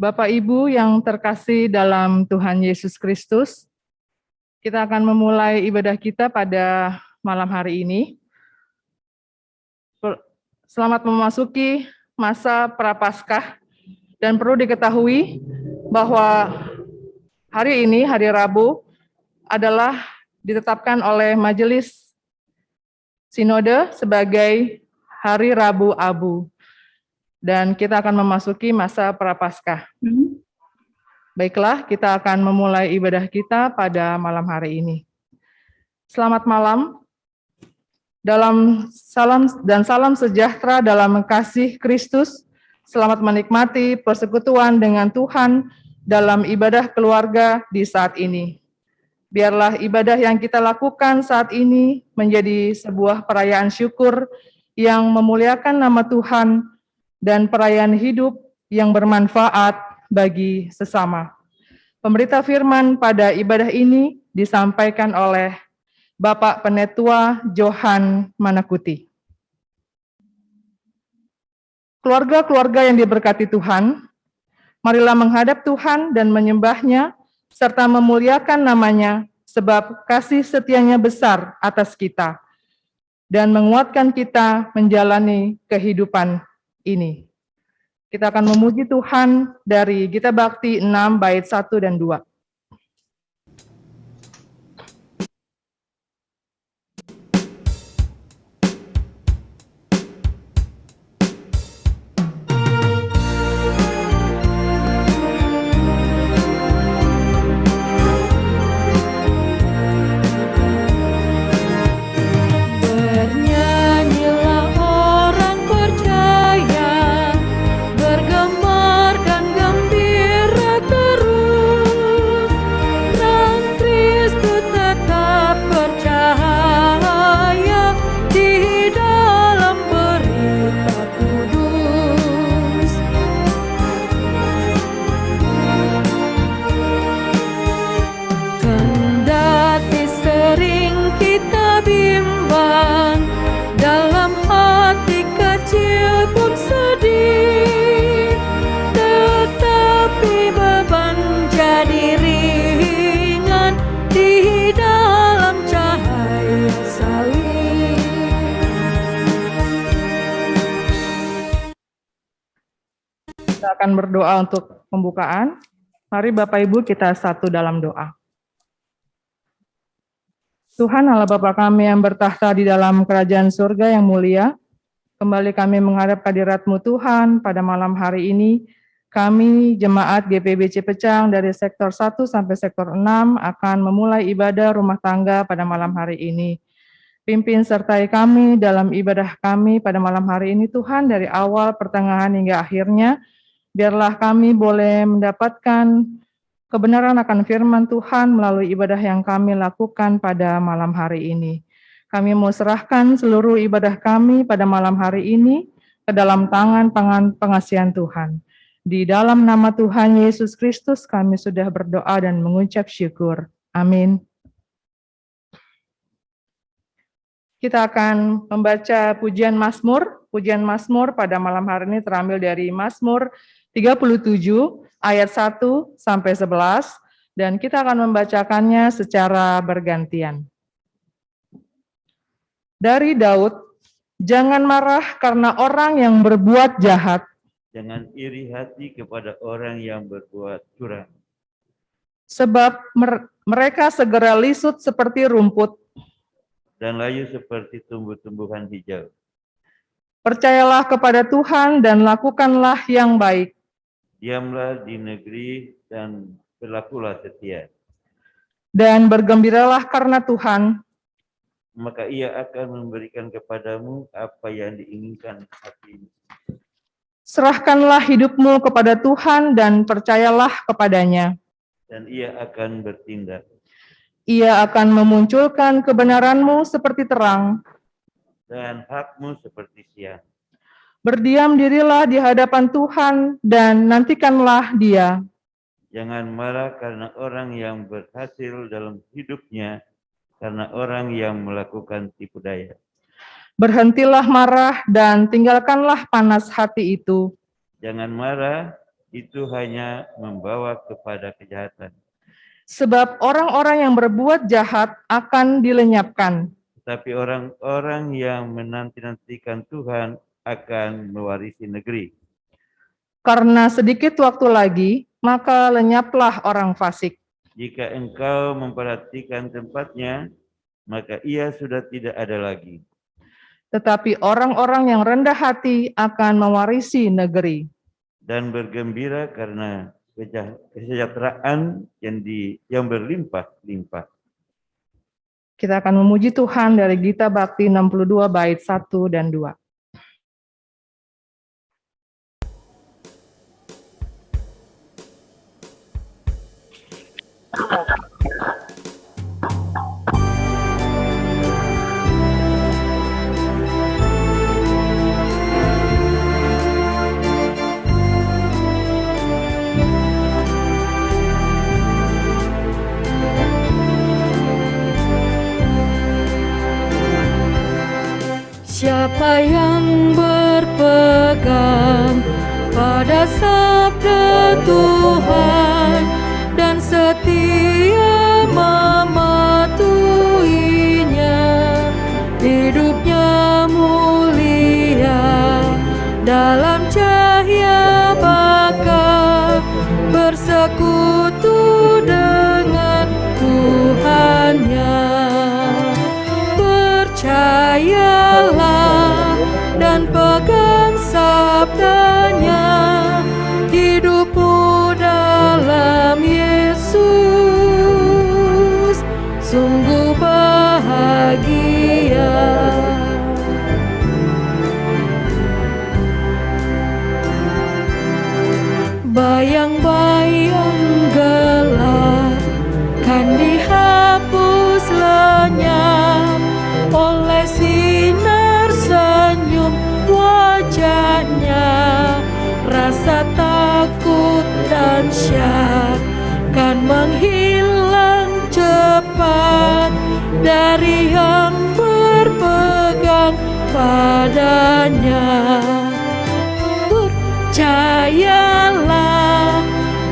Bapak Ibu yang terkasih dalam Tuhan Yesus Kristus, kita akan memulai ibadah kita pada malam hari ini. Selamat memasuki masa Prapaskah, dan perlu diketahui bahwa hari ini, hari Rabu, adalah ditetapkan oleh Majelis Sinode sebagai hari Rabu Abu. Dan kita akan memasuki masa Prapaskah. Baiklah, kita akan memulai ibadah kita pada malam hari ini. Selamat malam. Dalam salam sejahtera dalam kasih Kristus. Selamat menikmati persekutuan dengan Tuhan dalam ibadah keluarga di saat ini. Biarlah ibadah yang kita lakukan saat ini menjadi sebuah perayaan syukur yang memuliakan nama Tuhan dan perayaan hidup yang bermanfaat bagi sesama. Pemberita firman pada ibadah ini disampaikan oleh Bapak Penetua Johan Manakuti. Keluarga-keluarga yang diberkati Tuhan, marilah menghadap Tuhan dan menyembah-Nya, serta memuliakan nama-Nya, sebab kasih setia-Nya besar atas kita, dan menguatkan kita menjalani kehidupan ini. Kita akan memuji Tuhan dari Gita Bakti 6 bait 1 dan 2. Kita akan berdoa untuk pembukaan. Mari Bapak Ibu kita satu dalam doa. Tuhan Allah Bapa kami yang bertahta di dalam kerajaan surga yang mulia, kembali kami menghadap hadirat-Mu Tuhan pada malam hari ini. Kami jemaat GPBC Pecang dari sektor 1 sampai sektor 6 akan memulai ibadah rumah tangga pada malam hari ini. Pimpin sertai kami dalam ibadah kami pada malam hari ini Tuhan, dari awal, pertengahan hingga akhirnya. Biarlah kami boleh mendapatkan kebenaran akan firman Tuhan melalui ibadah yang kami lakukan pada malam hari ini. Kami mau serahkan seluruh ibadah kami pada malam hari ini ke dalam tangan pengasihan Tuhan. Di dalam nama Tuhan Yesus Kristus kami sudah berdoa dan mengucap syukur. Amin. Kita akan membaca pujian Mazmur. Pujian Mazmur pada malam hari ini terambil dari Mazmur 37 ayat 1 sampai 11, dan kita akan membacakannya secara bergantian. Dari Daud, jangan marah karena orang yang berbuat jahat. Jangan iri hati kepada orang yang berbuat curang. Sebab mereka segera lisut seperti rumput. Dan layu seperti tumbuh-tumbuhan hijau. Percayalah kepada Tuhan dan lakukanlah yang baik. Diamlah di negeri dan berlakulah setia. Dan bergembiralah karena Tuhan. Maka Ia akan memberikan kepadamu apa yang diinginkan hatimu. Serahkanlah hidupmu kepada Tuhan dan percayalah kepadanya. Dan Ia akan bertindak. Ia akan memunculkan kebenaranmu seperti terang. Dan hakmu seperti siang. Berdiam dirilah di hadapan Tuhan dan nantikanlah Dia. Jangan marah karena orang yang berhasil dalam hidupnya, karena orang yang melakukan tipu daya. Berhentilah marah dan tinggalkanlah panas hati itu. Jangan marah itu hanya membawa kepada kejahatan. Sebab orang-orang yang berbuat jahat akan dilenyapkan, Tetapi orang-orang yang menanti-nantikan Tuhan akan mewarisi negeri. karena sedikit waktu lagi, maka lenyaplah orang fasik. Jika engkau memperhatikan tempatnya, maka ia sudah tidak ada lagi. Tetapi orang-orang yang rendah hati akan mewarisi negeri. Dan bergembira karena kesejahteraan yang berlimpah-limpah. Kita akan memuji Tuhan dari Gita Bakti 62 bait 1 dan 2. Siapa yang berpegang pada sabda Tuhan dan setia mematuhinya, hidupnya mulia dalam cahaya baka, bersekutu dengan Tuhannya. Percayalah dan pegang sabdanya, hidupmu dalam Yesus sungguh bahagia. Bayang-bayang gelap kan dihapus lenyap oleh sinar senyum wajahnya. Rasa takut dan syak kan menghilang cepat dari yang berpegang padanya. Percayalah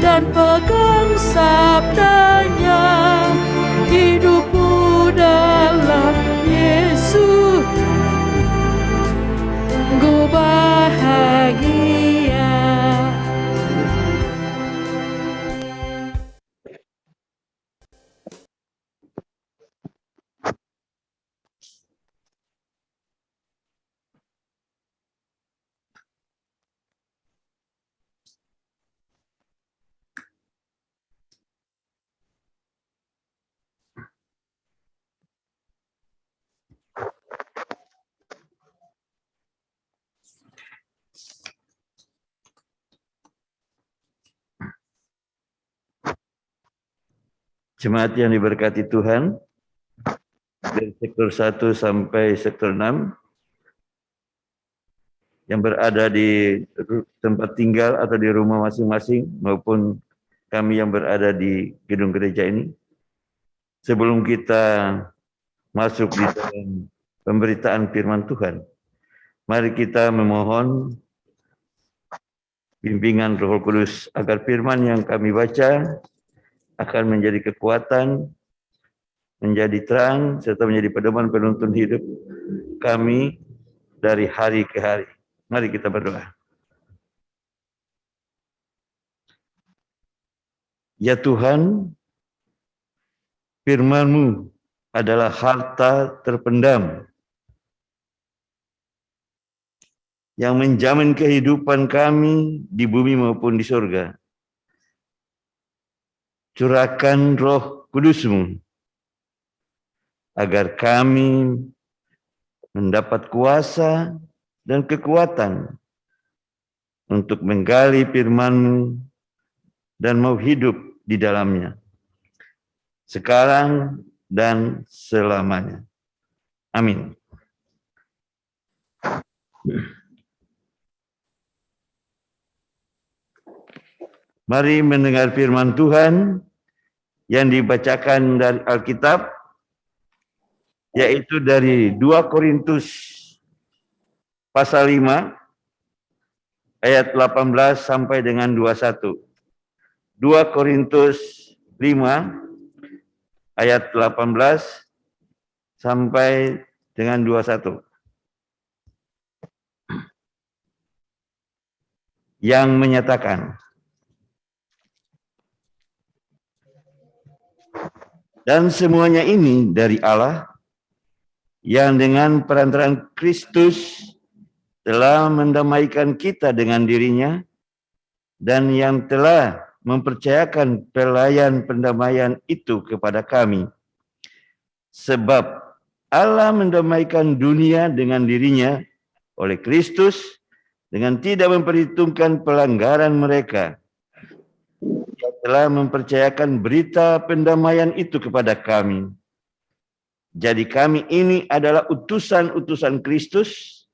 dan pegang sabdanya, hidupmu dalam Yesus sungguh bahagia. Jemaat yang diberkati Tuhan, dari sektor 1 sampai sektor 6, yang berada di tempat tinggal atau di rumah masing-masing, maupun kami yang berada di gedung gereja ini. Sebelum kita masuk di dalam pemberitaan firman Tuhan, mari kita memohon bimbingan Roh Kudus agar firman yang kami baca akan menjadi kekuatan, menjadi terang, serta menjadi pedoman penuntun hidup kami dari hari ke hari. Mari kita berdoa. Ya Tuhan, firman-Mu adalah harta terpendam yang menjamin kehidupan kami di bumi maupun di surga. Curahkan Roh Kudus-Mu agar kami mendapat kuasa dan kekuatan untuk menggali firman-Mu dan mau hidup di dalamnya, sekarang dan selamanya. Amin. Mari mendengar firman Tuhan yang dibacakan dari Alkitab, yaitu dari 2 Korintus pasal 5 ayat 18 sampai dengan 21. 2 Korintus 5 ayat 18 sampai dengan 21. Yang menyatakan, dan semuanya ini dari Allah yang dengan perantaraan Kristus telah mendamaikan kita dengan dirinya dan yang telah mempercayakan pelayan pendamaian itu kepada kami. Sebab Allah mendamaikan dunia dengan dirinya oleh Kristus dengan tidak memperhitungkan pelanggaran mereka. Dia telah mempercayakan berita pendamaian itu kepada kami. Jadi kami ini adalah utusan-utusan Kristus,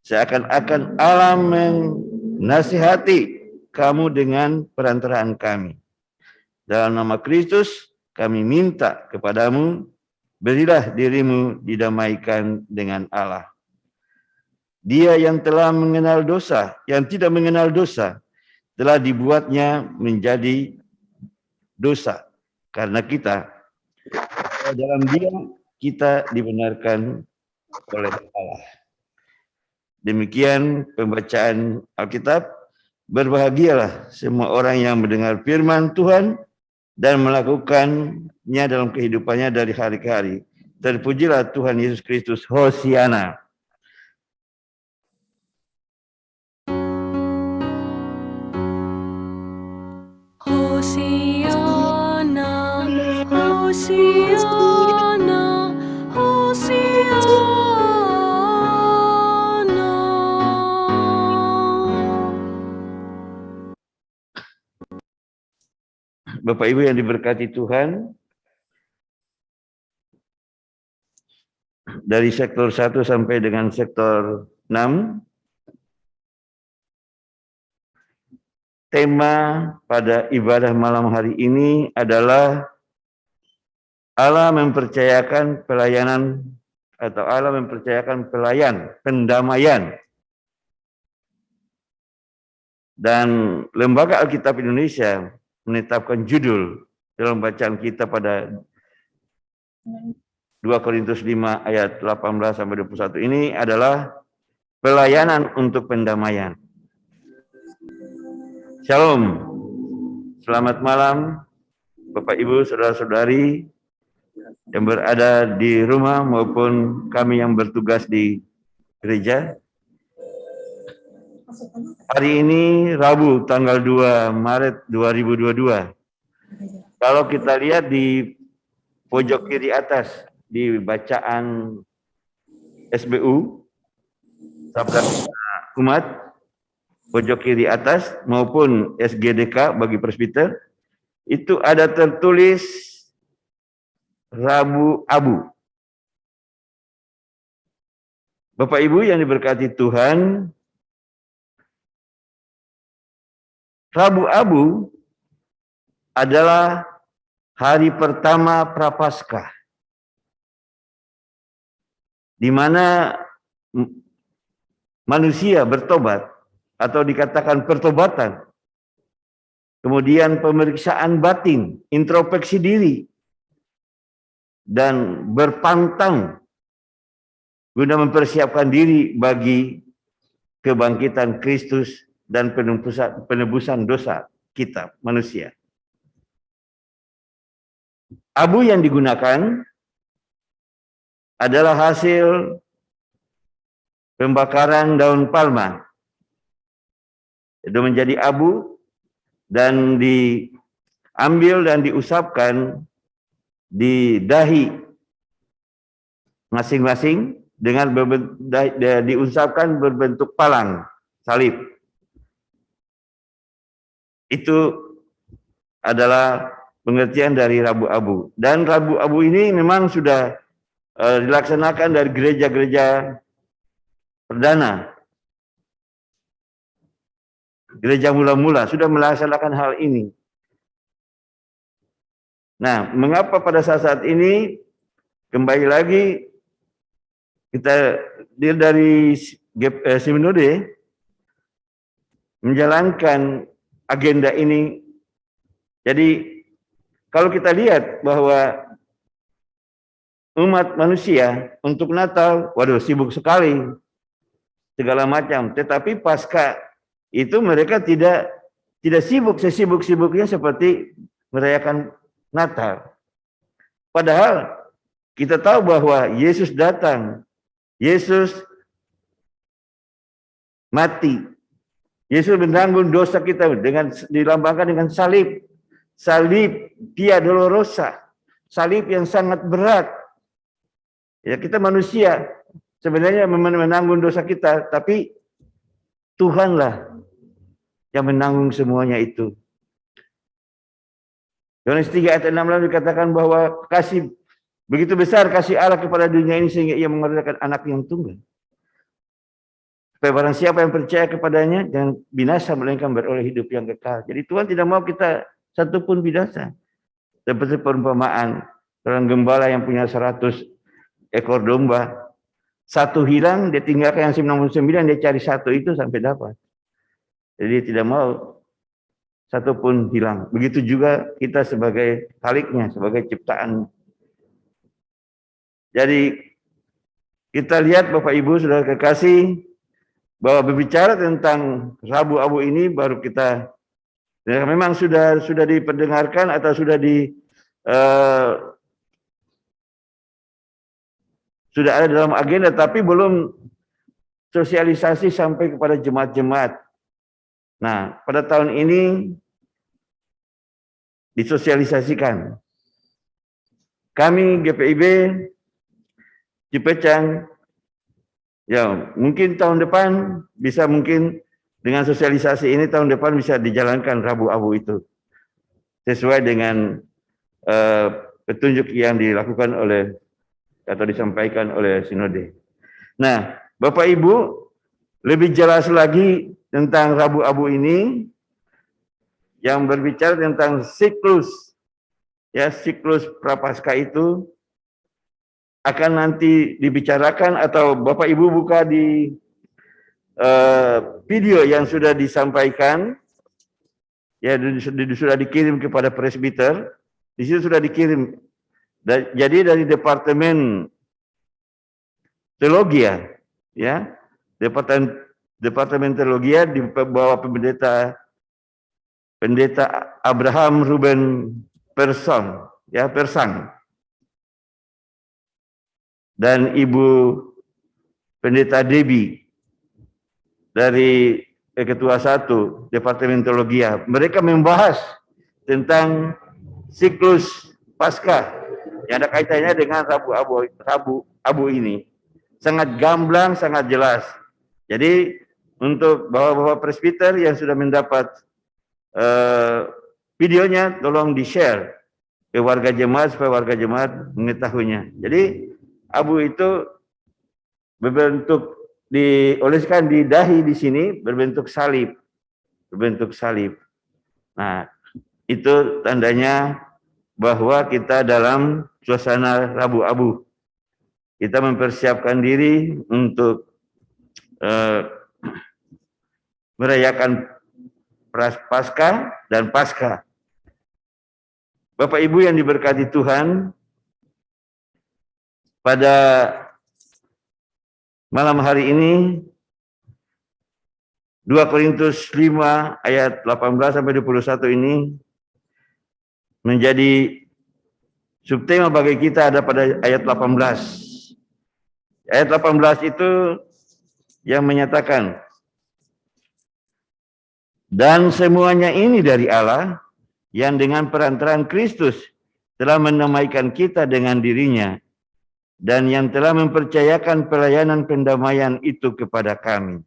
seakan-akan Allah menasihati kamu dengan perantaraan kami. Dalam nama Kristus kami minta kepadamu, berilah dirimu didamaikan dengan Allah. Dia yang telah mengenal dosa, yang tidak mengenal dosa, telah dibuatnya menjadi dosa. Karena kita, dalam dia kita dibenarkan oleh Allah. Demikian pembacaan Alkitab. Berbahagialah semua orang yang mendengar firman Tuhan dan melakukannya dalam kehidupannya dari hari ke hari. Terpujilah Tuhan Yesus Kristus. Hosiana. Hosiana, Hosiana, Hosiana. Bapak Ibu yang diberkati Tuhan, dari sektor 1 sampai dengan sektor 6, tema pada ibadah malam hari ini adalah Allah mempercayakan pelayanan atau Allah mempercayakan pelayan pendamaian. Dan Lembaga Alkitab Indonesia menetapkan judul dalam bacaan kita pada 2 Korintus 5 ayat 18 sampai 21 ini adalah pelayanan untuk pendamaian. Shalom. Selamat malam Bapak Ibu, saudara-saudari yang berada di rumah maupun kami yang bertugas di gereja. Hari ini Rabu tanggal 2 Maret 2022. Kalau kita lihat di pojok kiri atas di bacaan SBU Sabda Umat, pojok kiri atas maupun SGDK bagi presbiter, itu ada tertulis Rabu Abu. Bapak Ibu yang diberkati Tuhan, Rabu Abu adalah hari pertama Prapaskah, di mana manusia bertobat atau dikatakan pertobatan, kemudian pemeriksaan batin, introspeksi diri, dan berpantang guna mempersiapkan diri bagi kebangkitan Kristus dan penebusan dosa kita manusia. Abu yang digunakan adalah hasil pembakaran daun palma. Itu menjadi abu dan diambil dan diusapkan di dahi masing-masing dengan diusapkan berbentuk palang salib. Itu adalah pengertian dari Rabu Abu. Dan Rabu Abu ini memang sudah dilaksanakan dari gereja-gereja perdana. Gereja mula-mula sudah melaksanakan hal ini. Nah, mengapa pada saat ini kembali lagi kita dari Seminode menjalankan agenda ini. Jadi kalau kita lihat bahwa umat manusia untuk Natal, waduh sibuk sekali, segala macam. Tetapi pasca itu mereka tidak sibuk sesibuk-sibuknya seperti merayakan Natal. Padahal kita tahu bahwa Yesus datang, Yesus mati, Yesus menanggung dosa kita dengan dilambangkan dengan salib, salib Via Dolorosa, salib yang sangat berat. Ya, kita manusia sebenarnya menanggung dosa kita, tapi Tuhanlah yang menanggung semuanya itu. Yohanes 3 ayat 16 dikatakan bahwa kasih begitu besar kasih Allah kepada dunia ini sehingga ia mengaruniakan anak yang tunggal. Supaya barang siapa yang percaya kepadanya jangan binasa melainkan beroleh hidup yang kekal. Jadi Tuhan tidak mau kita satupun binasa. Seperti perumpamaan seorang gembala yang punya 100 ekor domba. Satu hilang, dia tinggalkan yang 99, dia cari satu itu sampai dapat. Jadi dia tidak mau satu pun hilang. Begitu juga kita sebagai khaliknya, sebagai ciptaan. Jadi kita lihat Bapak Ibu Saudara kekasih, bahwa berbicara tentang Rabu Abu ini baru kita memang sudah diperdengarkan atau sudah ada dalam agenda, tapi belum sosialisasi sampai kepada jemaat-jemaat. Nah, pada tahun ini disosialisasikan. Kami GPIB Cipecang, ya mungkin tahun depan bisa, mungkin dengan sosialisasi ini tahun depan bisa dijalankan Rabu Abu itu sesuai dengan petunjuk yang dilakukan oleh atau disampaikan oleh Sinode. Nah, Bapak Ibu, lebih jelas lagi tentang Rabu Abu ini yang berbicara tentang siklus, ya siklus Prapaskah itu akan nanti dibicarakan, atau Bapak Ibu buka di video yang sudah disampaikan, ya sudah dikirim kepada presbiter, di situ sudah dikirim. Jadi dari Departemen Teologi, ya Departemen Teologi di bawah Pendeta Abraham Ruben Persang, ya Persang, dan Ibu Pendeta Debbie dari Ketua 1 Departemen Teologi. Mereka membahas tentang siklus Paskah yang ada kaitannya dengan Rabu Abu ini. Sangat gamblang, sangat jelas. Jadi untuk bapak-bapak presbiter yang sudah mendapat videonya, tolong di-share ke warga jemaat supaya warga jemaat mengetahuinya. Jadi abu itu berbentuk dioleskan di dahi di sini berbentuk salib. Nah, itu tandanya bahwa kita dalam suasana Rabu Abu. Kita mempersiapkan diri untuk merayakan Paskah dan Paskah. Bapak Ibu yang diberkati Tuhan, pada malam hari ini 2 Korintus 5 ayat 18 sampai 21 ini menjadi subtema bagi kita, ada pada ayat 18. Ayat 18 itu yang menyatakan, dan semuanya ini dari Allah yang dengan perantaraan Kristus telah menamaikan kita dengan dirinya dan yang telah mempercayakan pelayanan pendamaian itu kepada kami.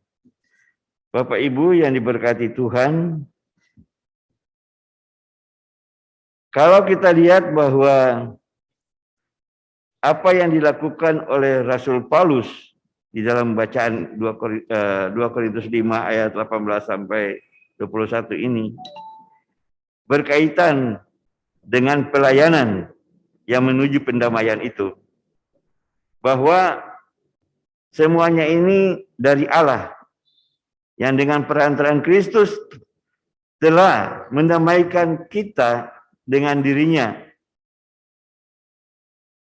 Bapak Ibu yang diberkati Tuhan, kalau kita lihat bahwa apa yang dilakukan oleh Rasul Paulus di dalam bacaan 2 Korintus 5 ayat 18 sampai 21 ini berkaitan dengan pelayanan yang menuju pendamaian itu, bahwa semuanya ini dari Allah yang dengan perantaraan Kristus telah mendamaikan kita dengan dirinya,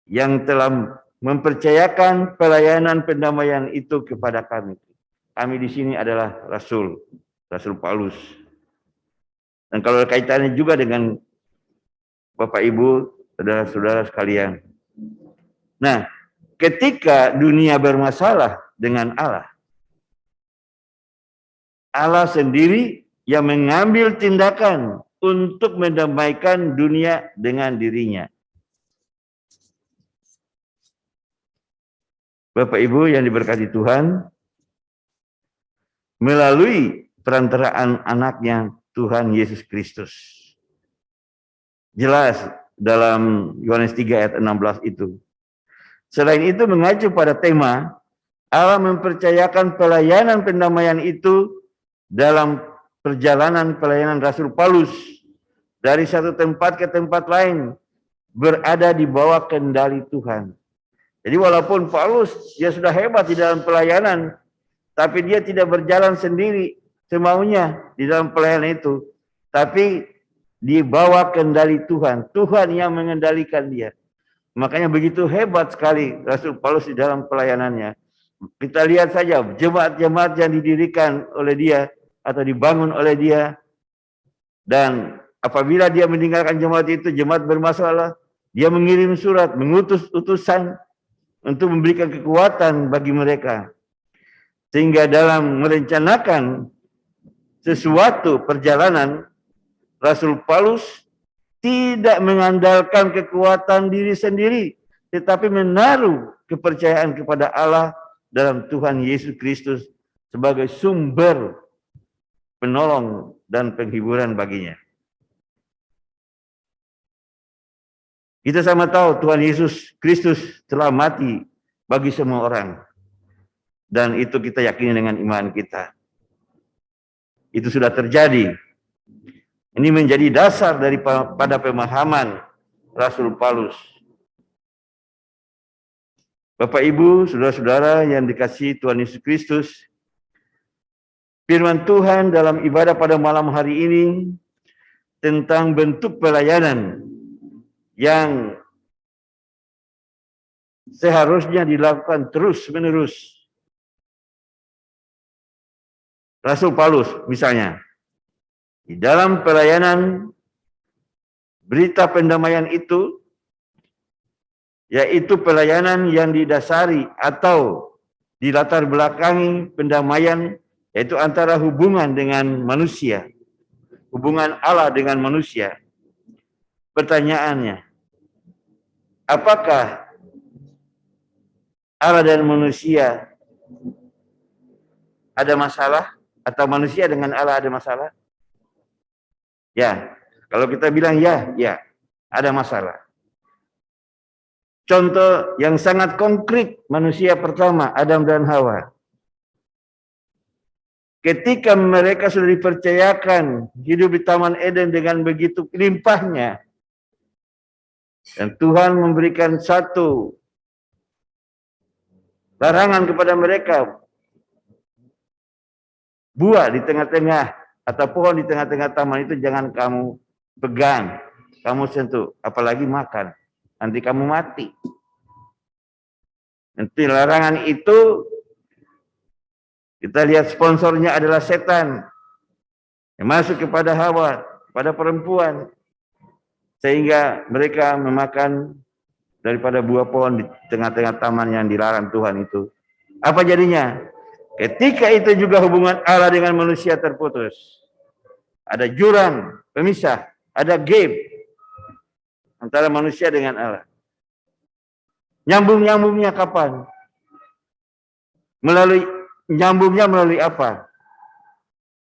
yang telah mempercayakan pelayanan pendamaian itu kepada kami. Kami di sini adalah Rasul Paulus. Dan kalau kaitannya juga dengan Bapak Ibu, saudara-saudara sekalian. Nah, ketika dunia bermasalah dengan Allah, Allah sendiri yang mengambil tindakan untuk mendamaikan dunia dengan dirinya. Bapak Ibu yang diberkati Tuhan, melalui perantaraan anaknya Tuhan Yesus Kristus. Jelas dalam Yohanes 3 ayat 16 itu. Selain itu mengacu pada tema, Allah mempercayakan pelayanan pendamaian itu dalam perjalanan pelayanan Rasul Paulus dari satu tempat ke tempat lain, berada di bawah kendali Tuhan. Jadi walaupun Paulus dia sudah hebat di dalam pelayanan, tapi dia tidak berjalan sendiri semaunya di dalam pelayanan itu, tapi di bawah kendali Tuhan. Tuhan yang mengendalikan dia. Makanya begitu hebat sekali Rasul Paulus di dalam pelayanannya. Kita lihat saja jemaat-jemaat yang didirikan oleh dia atau dibangun oleh dia, dan apabila dia meninggalkan jemaat itu, jemaat bermasalah, dia mengirim surat, mengutus utusan untuk memberikan kekuatan bagi mereka. Sehingga dalam merencanakan sesuatu perjalanan, Rasul Paulus tidak mengandalkan kekuatan diri sendiri, tetapi menaruh kepercayaan kepada Allah dalam Tuhan Yesus Kristus sebagai sumber penolong dan penghiburan baginya. Kita sama tahu Tuhan Yesus Kristus telah mati bagi semua orang. Dan itu kita yakini dengan iman kita. Itu sudah terjadi. Ini menjadi dasar daripada pemahaman Rasul Paulus. Bapak Ibu, saudara-saudara yang dikasihi Tuhan Yesus Kristus, firman Tuhan dalam ibadah pada malam hari ini tentang bentuk pelayanan yang seharusnya dilakukan terus-menerus. Rasul Paulus misalnya, di dalam pelayanan berita pendamaian itu, yaitu pelayanan yang didasari atau dilatar belakangi pendamaian, yaitu antara hubungan dengan manusia, hubungan Allah dengan manusia. Pertanyaannya, apakah Allah dan manusia ada masalah? Atau manusia dengan Allah ada masalah? Ya, kalau kita bilang ya, ada masalah. Contoh yang sangat konkret manusia pertama, Adam dan Hawa. Ketika mereka sudah dipercayakan hidup di Taman Eden dengan begitu limpahnya, dan Tuhan memberikan satu larangan kepada mereka, buah di tengah-tengah atau pohon di tengah-tengah taman itu jangan kamu pegang, kamu sentuh, apalagi makan, nanti kamu mati. Nanti larangan itu kita lihat sponsornya adalah setan yang masuk kepada Hawa, pada perempuan, sehingga mereka memakan daripada buah pohon di tengah-tengah taman yang dilarang Tuhan itu. Apa jadinya? Ketika itu juga hubungan Allah dengan manusia terputus. Ada jurang pemisah, ada gap antara manusia dengan Allah. Nyambung-nyambungnya kapan? Nyambungnya melalui apa?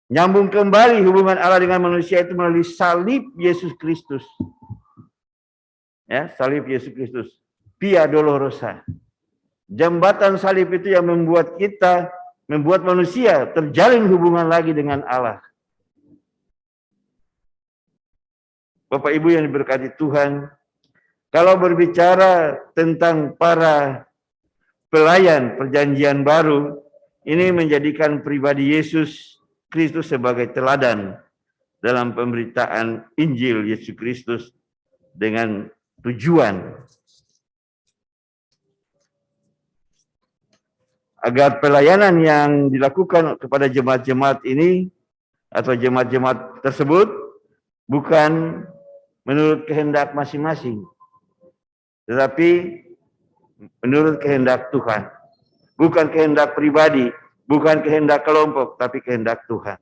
Nyambung kembali hubungan Allah dengan manusia itu melalui salib Yesus Kristus. Ya, salib Yesus Kristus. Via Dolorosa. Jembatan salib itu yang membuat manusia terjalin hubungan lagi dengan Allah. Bapak Ibu yang diberkati Tuhan, kalau berbicara tentang para pelayan perjanjian baru, ini menjadikan pribadi Yesus Kristus sebagai teladan dalam pemberitaan Injil Yesus Kristus dengan tujuan agar pelayanan yang dilakukan kepada jemaat-jemaat ini atau jemaat-jemaat tersebut bukan menurut kehendak masing-masing, tetapi menurut kehendak Tuhan. Bukan kehendak pribadi, bukan kehendak kelompok, tapi kehendak Tuhan.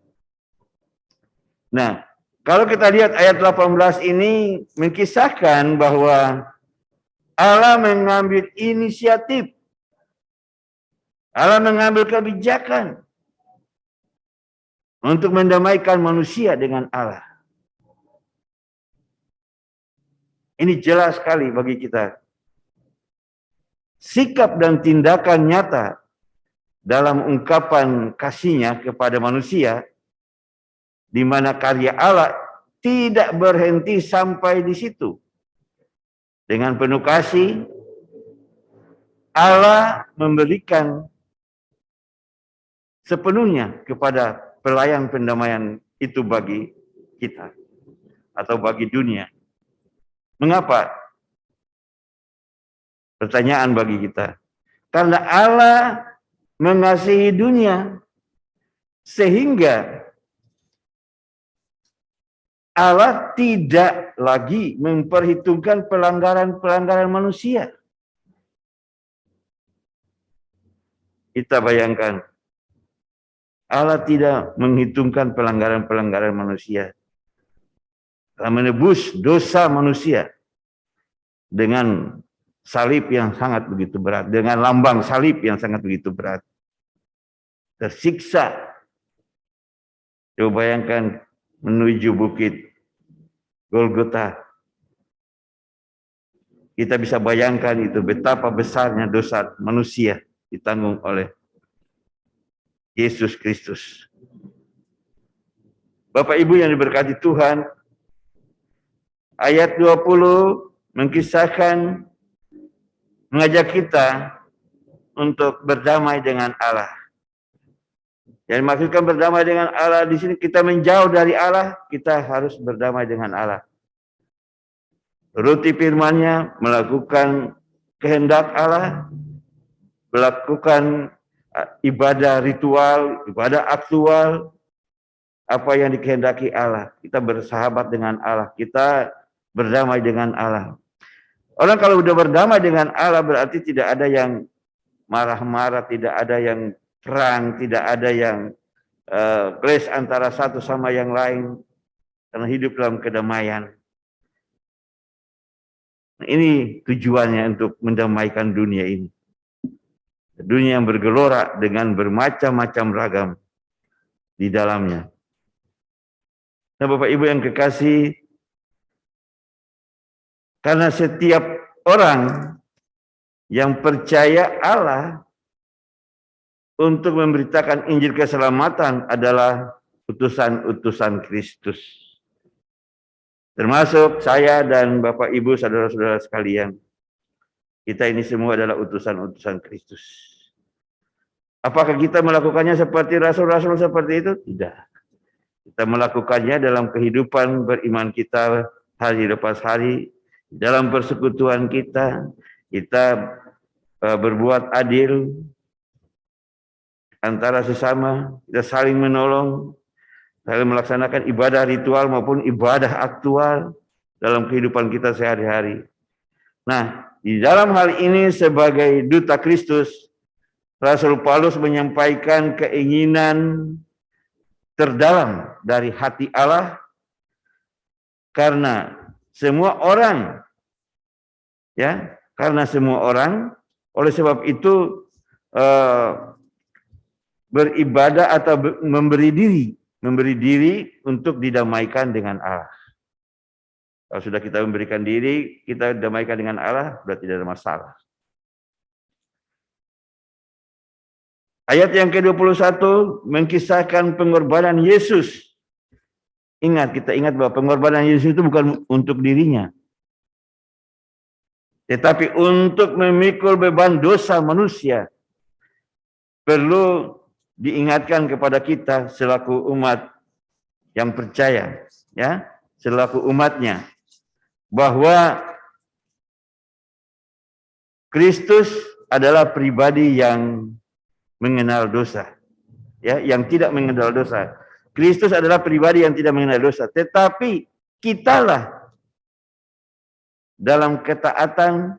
Nah, kalau kita lihat ayat 18 ini mengkisahkan bahwa Allah mengambil inisiatif, Allah mengambil kebijakan untuk mendamaikan manusia dengan Allah. Ini jelas sekali bagi kita. Sikap dan tindakan nyata dalam ungkapan kasihnya kepada manusia, di mana karya Allah tidak berhenti sampai di situ. Dengan penuh kasih, Allah memberikan sepenuhnya kepada pelayan pendamaian itu bagi kita atau bagi dunia. Mengapa? Pertanyaan bagi kita. Karena Allah mengasihi dunia sehingga Allah tidak lagi memperhitungkan pelanggaran-pelanggaran manusia. Kita bayangkan, Allah tidak menghitungkan pelanggaran-pelanggaran manusia. Allah menebus dosa manusia dengan salib yang sangat begitu berat, dengan lambang salib yang sangat begitu berat. Tersiksa. Coba bayangkan menuju bukit Golgota. Kita bisa bayangkan itu betapa besarnya dosa manusia ditanggung oleh Yesus Kristus. Bapak Ibu yang diberkati Tuhan, ayat 20 mengkisahkan, mengajak kita untuk berdamai dengan Allah. Yang dimaksudkan berdamai dengan Allah di sini, kita menjauh dari Allah, kita harus berdamai dengan Allah. Turuti firman-Nya, melakukan kehendak Allah, melakukan ibadah ritual, ibadah aktual, apa yang dikehendaki Allah. Kita bersahabat dengan Allah, kita berdamai dengan Allah. Orang kalau sudah berdamai dengan Allah berarti tidak ada yang marah-marah, tidak ada yang perang, tidak ada yang clash antara satu sama yang lain, karena hidup dalam kedamaian. Nah, ini tujuannya untuk mendamaikan dunia ini. Dunia yang bergelora dengan bermacam-macam ragam di dalamnya. Nah, Bapak Ibu yang kekasih, karena setiap orang yang percaya Allah untuk memberitakan Injil keselamatan adalah utusan-utusan Kristus. Termasuk saya dan Bapak Ibu, saudara-saudara sekalian. Kita ini semua adalah utusan-utusan Kristus. Apakah kita melakukannya seperti rasul-rasul seperti itu? Tidak. Kita melakukannya dalam kehidupan beriman kita hari lepas hari, dalam persekutuan kita berbuat adil antara sesama, kita saling menolong, saling melaksanakan ibadah ritual maupun ibadah aktual dalam kehidupan kita sehari-hari. Nah, di dalam hal ini sebagai duta Kristus, Rasul Paulus menyampaikan keinginan terdalam dari hati Allah, karena semua orang, ya, karena semua orang, oleh sebab itu beribadah atau memberi diri untuk didamaikan dengan Allah. Kalau sudah kita memberikan diri, kita damaikan dengan Allah, berarti tidak ada masalah. Ayat yang ke-21 mengkisahkan pengorbanan Yesus. Kita ingat bahwa pengorbanan Yesus itu bukan untuk dirinya, tetapi untuk memikul beban dosa manusia. Perlu diingatkan kepada kita selaku umat yang percaya, ya, selaku umatnya, bahwa Kristus adalah pribadi yang mengenal dosa, ya, yang tidak mengenal dosa. Kristus adalah pribadi yang tidak mengenal dosa, tetapi kitalah dalam ketaatan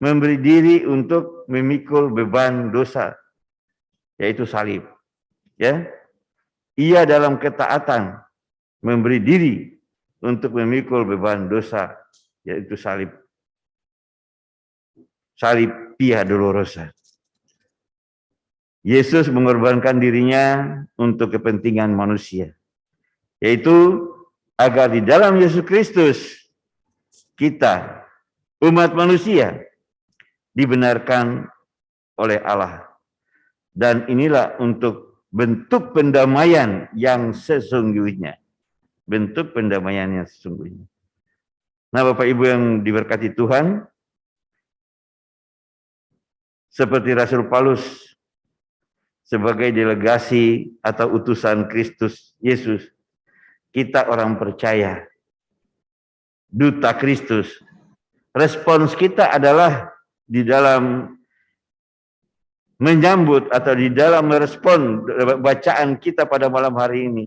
memberi diri untuk memikul beban dosa, yaitu salib. Ya, ia dalam ketaatan memberi diri untuk memikul beban dosa, yaitu salib. Salib Via Dolorosa. Yesus mengorbankan dirinya untuk kepentingan manusia, yaitu agar di dalam Yesus Kristus kita, umat manusia, dibenarkan oleh Allah. Dan inilah untuk bentuk pendamaian yang sesungguhnya. Bentuk pendamaian yang sesungguhnya. Nah, Bapak Ibu yang diberkati Tuhan, seperti Rasul Paulus sebagai delegasi atau utusan Kristus Yesus, kita orang percaya, duta Kristus. Respons kita adalah di dalam menyambut atau di dalam merespon bacaan kita pada malam hari ini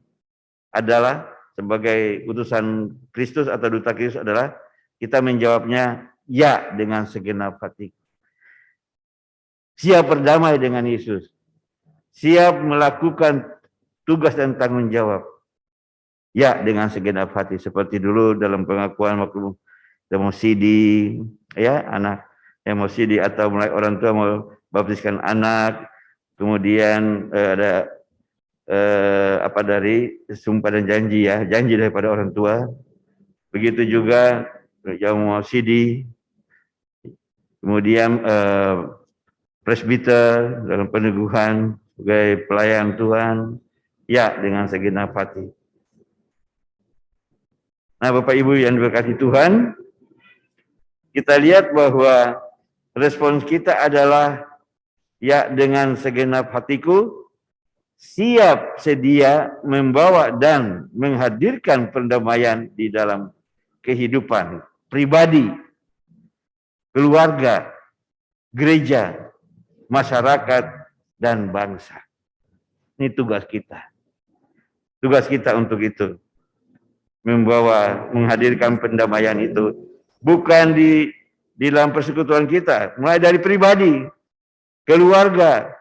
adalah sebagai utusan Kristus atau duta Kristus adalah kita menjawabnya ya dengan segenap hati. Siap berdamai dengan Yesus. Siap melakukan tugas dan tanggung jawab. Ya dengan segenap hati. Seperti dulu dalam pengakuan waktu demosidi, ya, anak demosidi atau mulai orang tua mau baptiskan anak, kemudian ada dari sumpah dan janji, ya, janji daripada orang tua. Begitu juga yang demosidi, kemudian presbiter dalam peneguhan sebagai pelayan Tuhan, ya dengan segenap hati. Nah, Bapak Ibu yang diberkati Tuhan, kita lihat bahwa respons kita adalah ya dengan segenap hatiku, siap sedia membawa dan menghadirkan perdamaian di dalam kehidupan pribadi, keluarga, gereja, masyarakat, dan bangsa. Ini tugas kita. Tugas kita untuk itu. Membawa, menghadirkan pendamaian itu. Bukan di dalam persekutuan kita. Mulai dari pribadi, keluarga,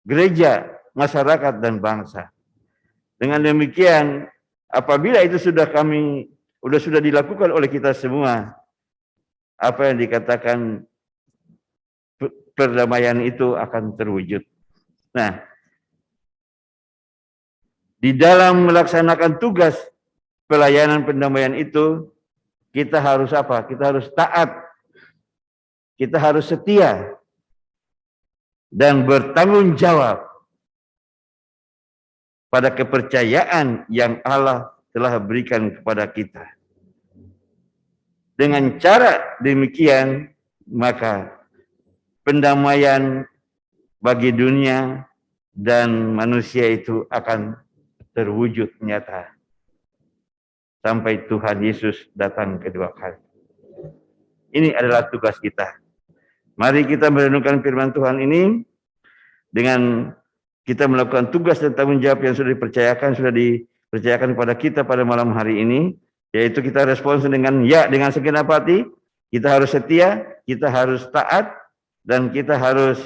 gereja, masyarakat, dan bangsa. Dengan demikian, apabila itu sudah dilakukan oleh kita semua, apa yang dikatakan perdamaian itu akan terwujud. Nah, di dalam melaksanakan tugas pelayanan pendamaian itu, kita harus apa? Kita harus taat, kita harus setia, dan bertanggung jawab pada kepercayaan yang Allah telah berikan kepada kita. Dengan cara demikian, maka pendamaian bagi dunia dan manusia itu akan terwujud nyata sampai Tuhan Yesus datang kedua kali. Ini adalah tugas kita. Mari kita merenungkan firman Tuhan ini dengan kita melakukan tugas dan tanggung jawab yang sudah dipercayakan kepada kita pada malam hari ini, yaitu kita respons dengan ya dengan segenap hati, kita harus setia, kita harus taat, dan kita harus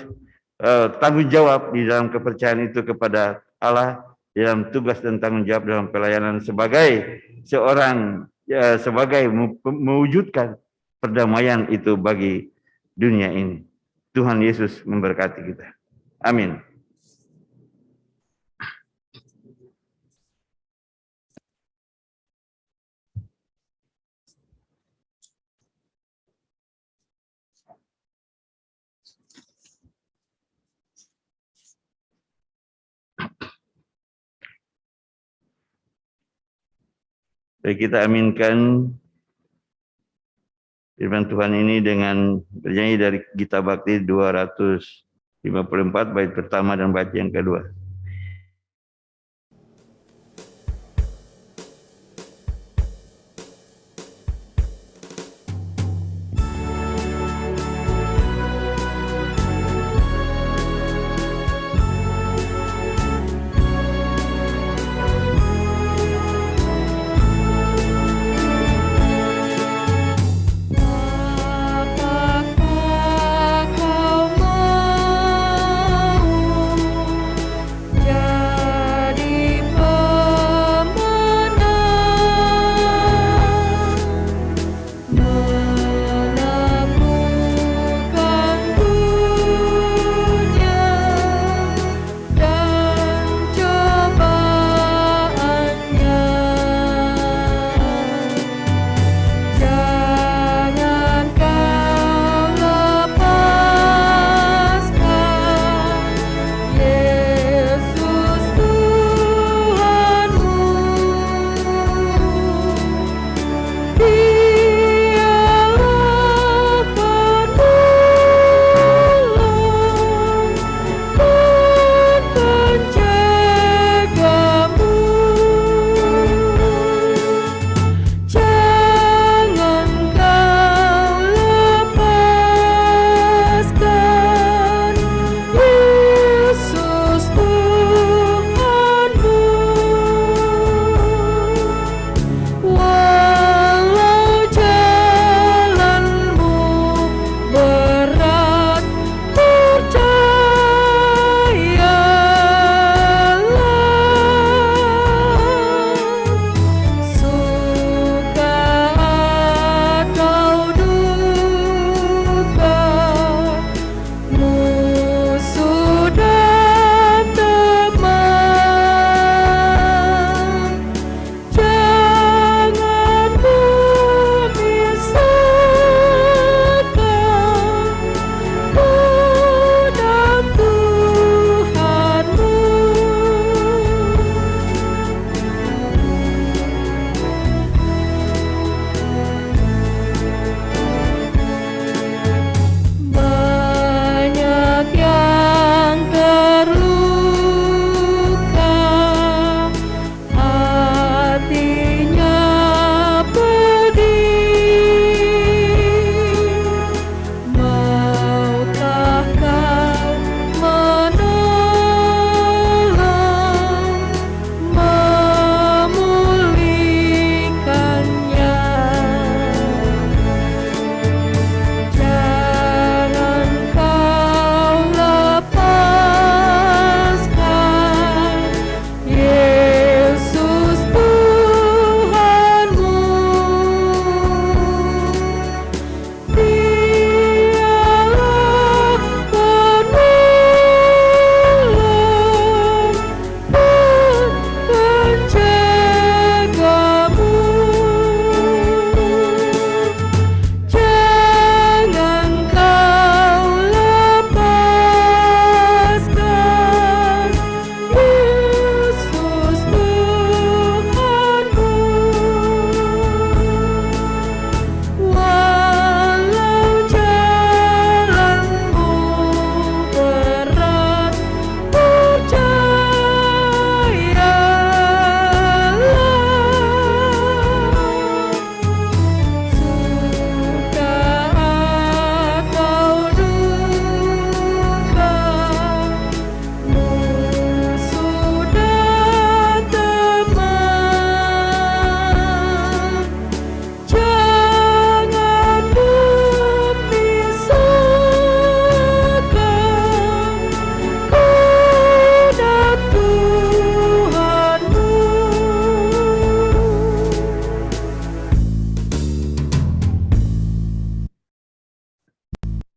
tanggung jawab di dalam kepercayaan itu kepada Allah, dalam tugas dan tanggung jawab dalam pelayanan sebagai seorang, sebagai mewujudkan perdamaian itu bagi dunia ini. Tuhan Yesus memberkati kita. Amin. Baik, kita aminkan firman Tuhan ini dengan bernyanyi dari Gita Bakti 254 bait pertama dan bait yang kedua.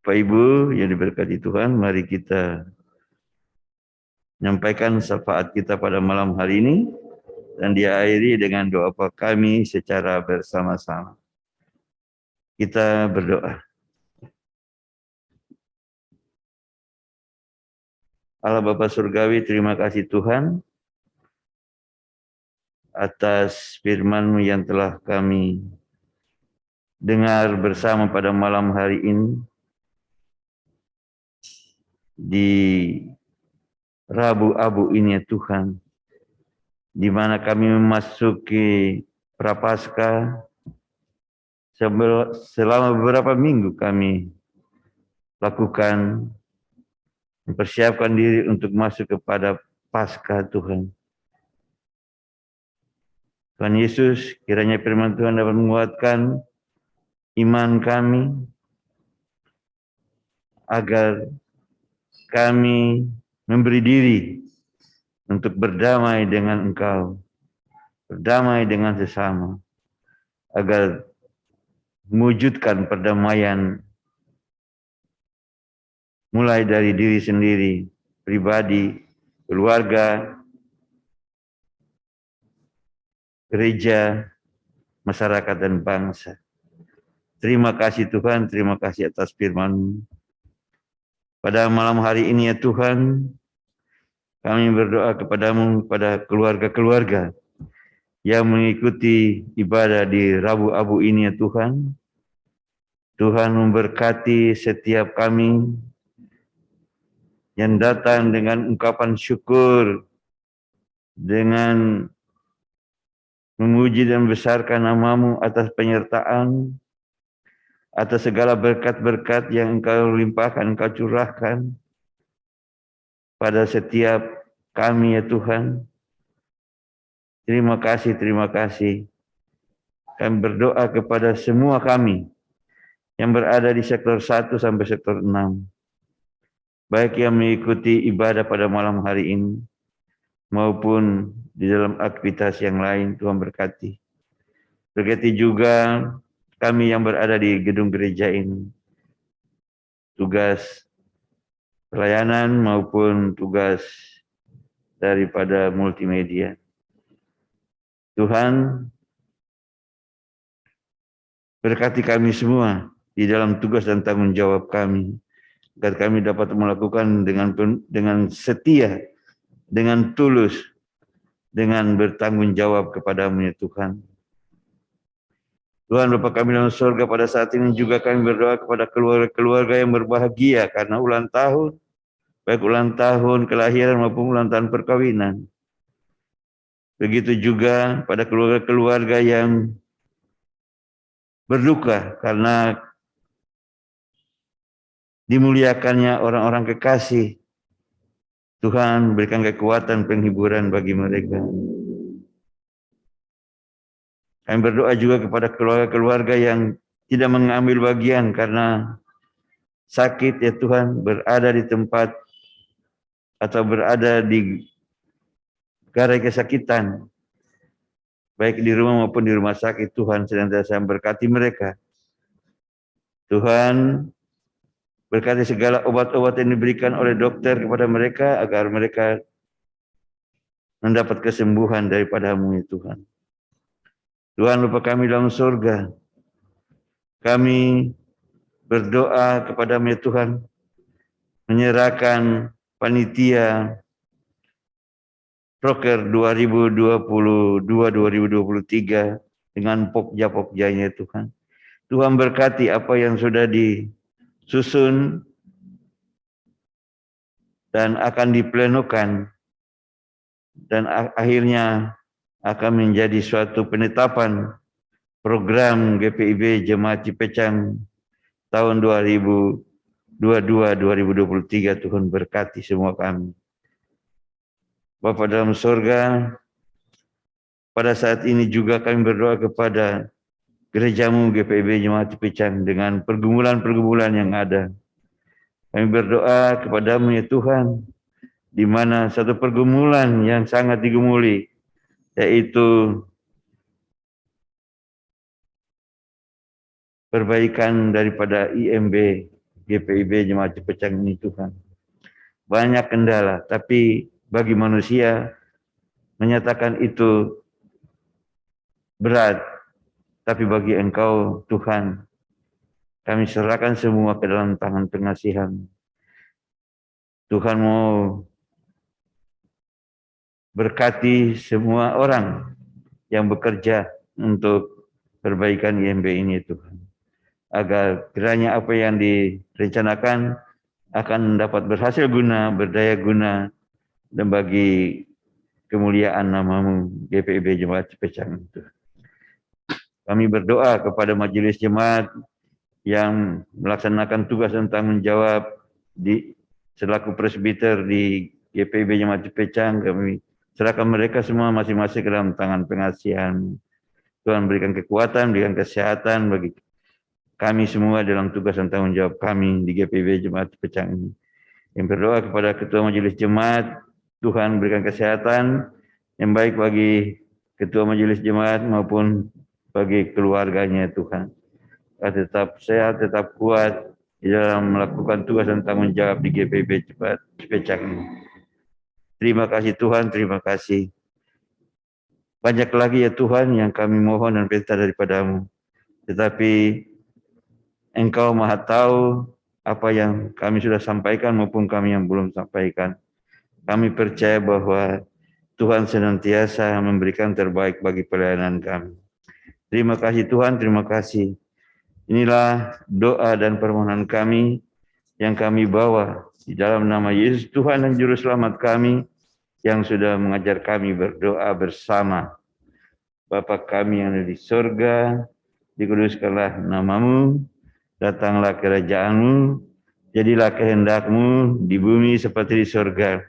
Bapak Ibu yang diberkati Tuhan, mari kita menyampaikan syafaat kita pada malam hari ini dan diakhiri dengan doa kami secara bersama-sama. Kita berdoa. Allah Bapa Surgawi, terima kasih Tuhan atas firman-Mu yang telah kami dengar bersama pada malam hari ini di Rabu Abu ini ya Tuhan, di mana kami memasuki Prapaskah. Selama beberapa minggu kami lakukan mempersiapkan diri untuk masuk kepada Paskah Tuhan. Tuhan Yesus, kiranya firman Tuhan dapat menguatkan iman kami agar kami memberi diri untuk berdamai dengan Engkau, berdamai dengan sesama, agar mewujudkan perdamaian mulai dari diri sendiri, pribadi, keluarga, gereja, masyarakat, dan bangsa. Terima kasih Tuhan, terima kasih atas firman-Mu. Pada malam hari ini ya Tuhan, kami berdoa kepadamu, pada keluarga-keluarga yang mengikuti ibadah di Rabu Abu ini ya Tuhan. Tuhan memberkati setiap kami yang datang dengan ungkapan syukur, dengan memuji dan membesarkan nama-Mu atas penyertaan, atas segala berkat-berkat yang Engkau limpahkan, Engkau curahkan pada setiap kami ya Tuhan. Terima kasih, terima kasih. Kami berdoa kepada semua kami yang berada di sektor 1 sampai sektor 6. Baik yang mengikuti ibadah pada malam hari ini, maupun di dalam aktivitas yang lain, Tuhan berkati. Berkati juga kami yang berada di gedung gereja ini, tugas pelayanan maupun tugas daripada multimedia. Tuhan, berkati kami semua di dalam tugas dan tanggung jawab kami, agar kami dapat melakukan dengan setia, dengan tulus, dengan bertanggung jawab kepada-Mu ya Tuhan. Tuhan Bapa kami dalam surga, pada saat ini juga kami berdoa kepada keluarga-keluarga yang berbahagia karena ulang tahun, baik ulang tahun kelahiran maupun ulang tahun perkawinan. Begitu juga pada keluarga-keluarga yang berduka karena dimuliakannya orang-orang kekasih. Tuhan berikan kekuatan penghiburan bagi mereka. Kami berdoa juga kepada keluarga-keluarga yang tidak mengambil bagian karena sakit ya Tuhan, berada di tempat atau berada di garai kesakitan, baik di rumah maupun di rumah sakit. Tuhan senantiasa berkati mereka. Tuhan berkati segala obat-obat yang diberikan oleh dokter kepada mereka, agar mereka mendapat kesembuhan daripada-Mu ya Tuhan. Tuhan Bapa kami dalam surga, kami berdoa kepada-Mu ya Tuhan, menyerahkan panitia Proker 2022-2023 dengan pokja-pokjanya Tuhan. Tuhan berkati apa yang sudah disusun dan akan diplenokan, dan akhirnya akan menjadi suatu penetapan program GPIB Jemaat Cipecang tahun 2022-2023. Tuhan berkati semua kami. Bapa dalam surga, pada saat ini juga kami berdoa kepada gereja-Mu GPIB Jemaat Cipecang dengan pergumulan-pergumulan yang ada. Kami berdoa kepada-Mu ya Tuhan, di mana satu pergumulan yang sangat digumuli, yaitu perbaikan daripada IMB GPIB Jemaat Cipecang ini Tuhan. Banyak kendala, tapi bagi manusia menyatakan itu berat, tapi bagi Engkau Tuhan, kami serahkan semua ke dalam tangan pengasihan. Tuhan mau berkati semua orang yang bekerja untuk perbaikan IMB ini Tuhan. Agar kiranya apa yang direncanakan akan dapat berhasil guna, berdaya guna, dan bagi kemuliaan nama-Mu GPIB Jemaat Cipecang itu. Kami berdoa kepada majelis jemaat yang melaksanakan tugas dan tanggung jawab di selaku presbiter di GPIB Jemaat Cipecang. Kami serahkan mereka semua masing-masing ke dalam tangan pengasihan. Tuhan berikan kekuatan, berikan kesehatan bagi kami semua dalam tugas dan tanggung jawab kami di GPIB Jemaat Cipecang ini. Yang berdoa kepada Ketua Majelis Jemaat, Tuhan berikan kesehatan yang baik bagi Ketua Majelis Jemaat maupun bagi keluarganya Tuhan. Tetap sehat, tetap kuat di dalam melakukan tugas dan tanggung jawab di GPIB Jemaat Cipecang ini. Terima kasih Tuhan, terima kasih. Banyak lagi ya Tuhan yang kami mohon dan minta daripada-Mu. Tetapi Engkau Maha tahu apa yang kami sudah sampaikan maupun kami yang belum sampaikan. Kami percaya bahwa Tuhan senantiasa memberikan terbaik bagi pelayanan kami. Terima kasih Tuhan, terima kasih. Inilah doa dan permohonan kami yang kami bawa di dalam nama Yesus Tuhan dan Juru Selamat kami yang sudah mengajar kami berdoa bersama. Bapa kami yang ada di surga, dikuduskanlah nama-Mu, datanglah kerajaan-Mu, jadilah kehendak-Mu di bumi seperti di surga.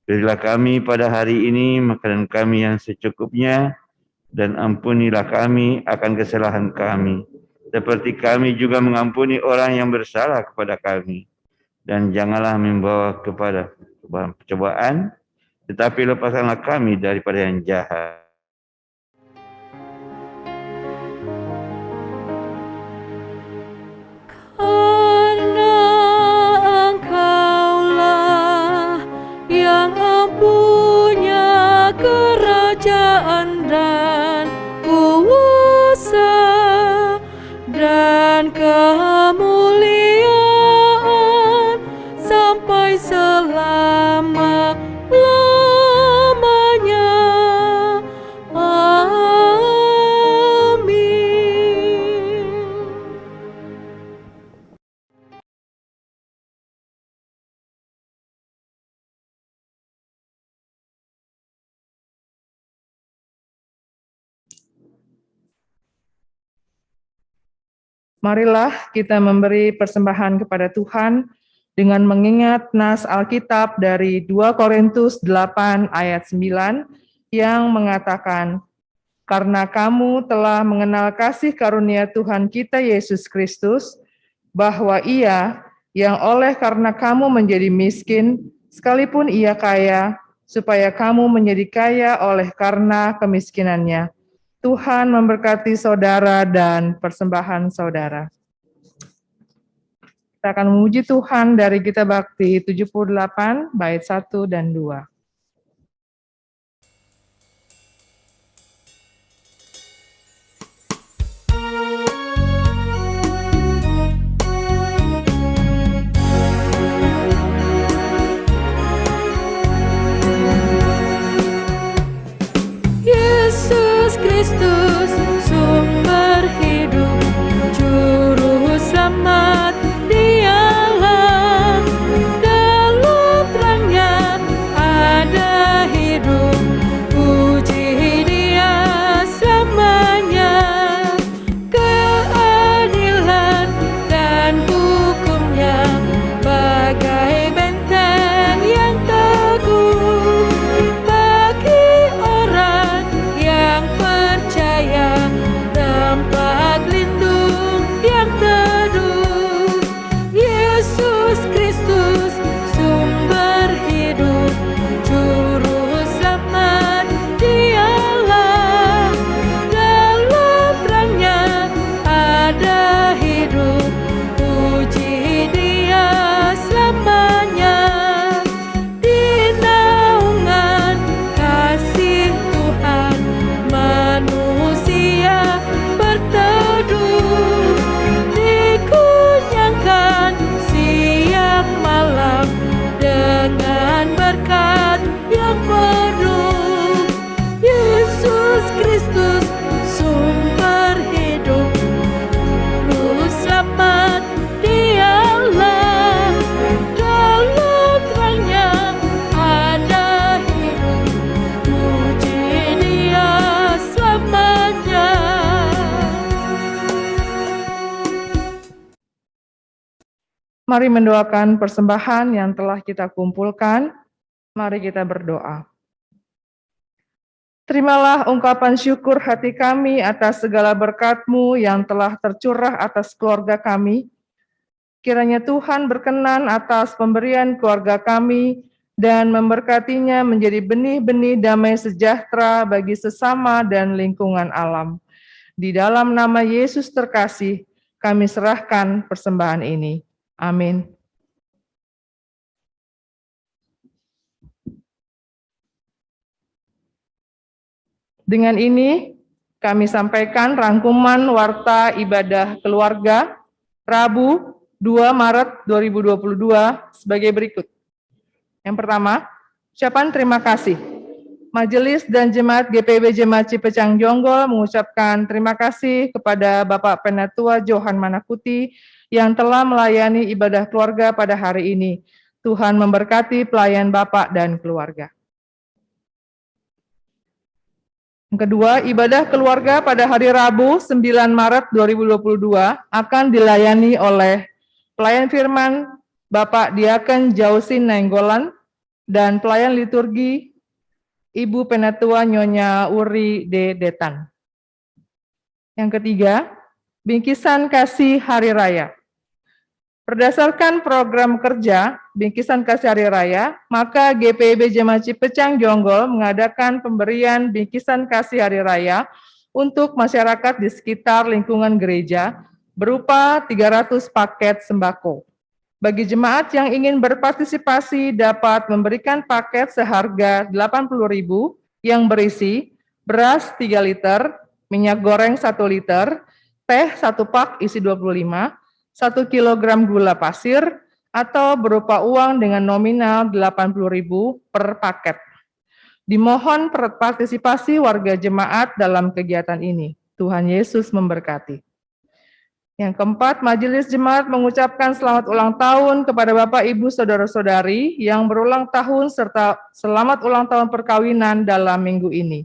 Berilah kami pada hari ini makanan kami yang secukupnya, dan ampunilah kami akan kesalahan kami, seperti kami juga mengampuni orang yang bersalah kepada kami. Dan janganlah membawa kepada percobaan, tetapi lepaskanlah kami daripada yang jahat. Karena Engkaulah yang mempunyai kerajaan dan kuasa dan kemuliaan sampai selama-lamanya. Amin. Marilah kita memberi persembahan kepada Tuhan dengan mengingat nas Alkitab dari 2 Korintus 8 ayat 9 yang mengatakan, "Karena kamu telah mengenal kasih karunia Tuhan kita Yesus Kristus, bahwa Ia yang oleh karena kamu menjadi miskin, sekalipun Ia kaya, supaya kamu menjadi kaya oleh karena kemiskinannya." Tuhan memberkati saudara dan persembahan saudara. Kita akan memuji Tuhan dari Gita Bakti 78, bait 1 dan 2. Yesus Kristus, sumber hidup, juru selamat, Dialah dalam terangnya Mari mendoakan persembahan yang telah kita kumpulkan. Mari kita berdoa. Terimalah ungkapan syukur hati kami atas segala berkat-Mu yang telah tercurah atas keluarga kami. Kiranya Tuhan berkenan atas pemberian keluarga kami dan memberkatinya menjadi benih-benih damai sejahtera bagi sesama dan lingkungan alam. Di dalam nama Yesus terkasih, kami serahkan persembahan ini. Amin. Dengan ini, kami sampaikan rangkuman warta ibadah keluarga Rabu 2 Maret 2022 sebagai berikut. Yang pertama, ucapan terima kasih. Majelis dan Jemaat GPIB Jemaat Cipecang Jonggol mengucapkan terima kasih kepada Bapak Penatua Johan Manakuti yang telah melayani ibadah keluarga pada hari ini. Tuhan memberkati pelayan Bapak dan keluarga. Yang kedua, ibadah keluarga pada hari Rabu 9 Maret 2022 akan dilayani oleh pelayan firman Bapak Diaken Jausin Nainggolan dan pelayan liturgi Ibu Penatua Nyonya Uri D. Detan. Yang ketiga, bingkisan kasih hari raya. Berdasarkan program kerja Bingkisan Kasih Hari Raya, maka GPIB Jemaat Cipecang Jonggol mengadakan pemberian Bingkisan Kasih Hari Raya untuk masyarakat di sekitar lingkungan gereja berupa 300 paket sembako. Bagi jemaat yang ingin berpartisipasi dapat memberikan paket seharga Rp80.000 yang berisi beras 3 liter, minyak goreng 1 liter, teh 1 pak isi 25, 1 kilogram gula pasir, atau berupa uang dengan nominal Rp80.000 per paket. Dimohon partisipasi warga jemaat dalam kegiatan ini. Tuhan Yesus memberkati. Yang keempat, Majelis Jemaat mengucapkan selamat ulang tahun kepada Bapak, Ibu, Saudara-saudari yang berulang tahun serta selamat ulang tahun perkawinan dalam minggu ini.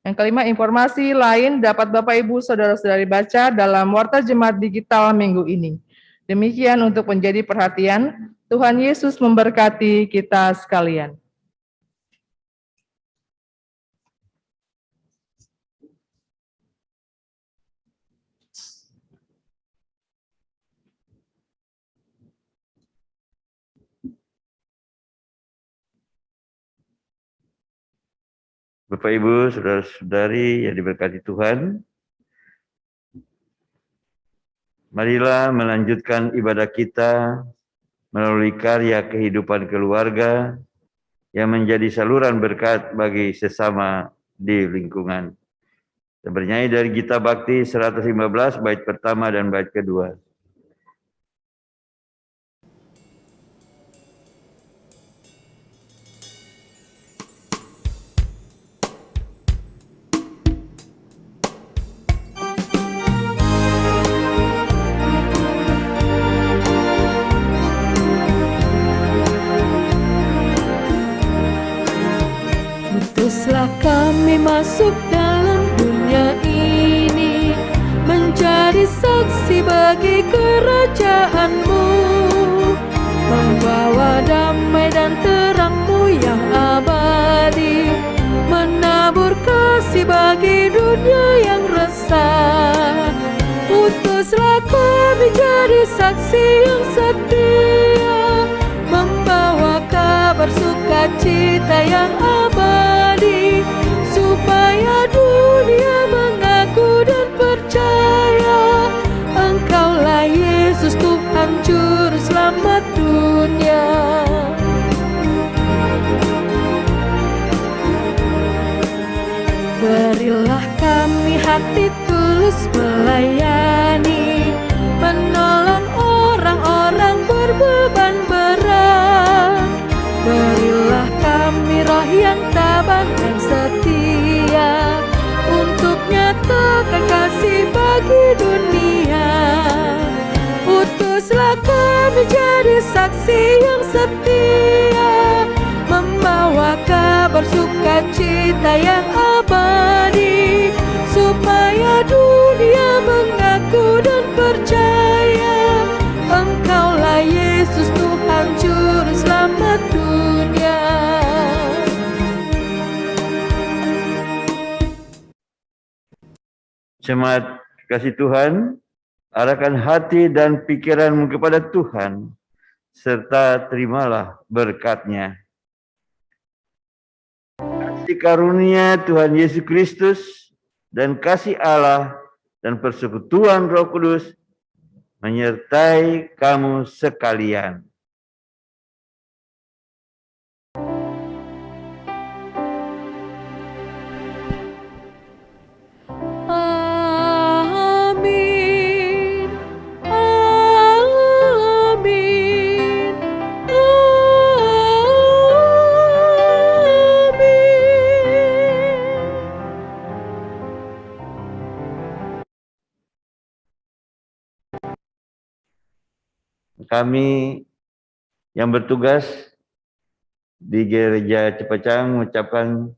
Yang kelima, informasi lain dapat Bapak, Ibu, Saudara-saudari baca dalam Warta Jemaat Digital minggu ini. Demikian untuk menjadi perhatian. Tuhan Yesus memberkati kita sekalian. Bapak, Ibu, Saudara-saudari yang diberkati Tuhan, marilah melanjutkan ibadah kita melalui karya kehidupan keluarga yang menjadi saluran berkat bagi sesama di lingkungan. Kita bernyanyi dari Gita Bakti 115, bait pertama dan bait kedua. Utuslah kami masuk dalam dunia ini, menjadi saksi bagi kerajaan-Mu, membawa damai dan terang-Mu yang abadi, menabur kasih bagi dunia yang resah. Utuslah kami jadi saksi yang setia, membawa kabar sukacita yang abadi, supaya dunia mengaku dan percaya Engkaulah Yesus Tuhan Juru Selamat dunia. Berilah kami hati tulus melayani, menolong orang-orang berbeban berat. Berilah kami roh yang tabah dan setia, untuk nyatakan kasih bagi dunia. Utuslah kami jadi saksi yang setia, membawa kabar sukacita yang abadi, supaya dunia mengaku dan percaya Engkaulah Yesus Semangat kasih Tuhan, arahkan hati dan pikiranmu kepada Tuhan, serta terimalah berkat-Nya. Kasih karunia Tuhan Yesus Kristus dan kasih Allah dan persekutuan Roh Kudus menyertai kamu sekalian. Amin. Amin. Kami yang bertugas di Gereja Cepacang mengucapkan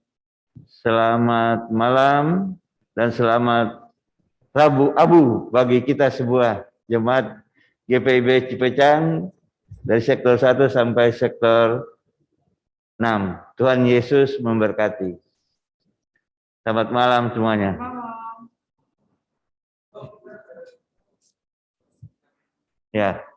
selamat malam dan selamat Rabu Abu bagi kita semua jemaat GPIB Cepacang dari sektor 1 sampai sektor 6. Tuhan Yesus memberkati. Selamat malam semuanya. Ya.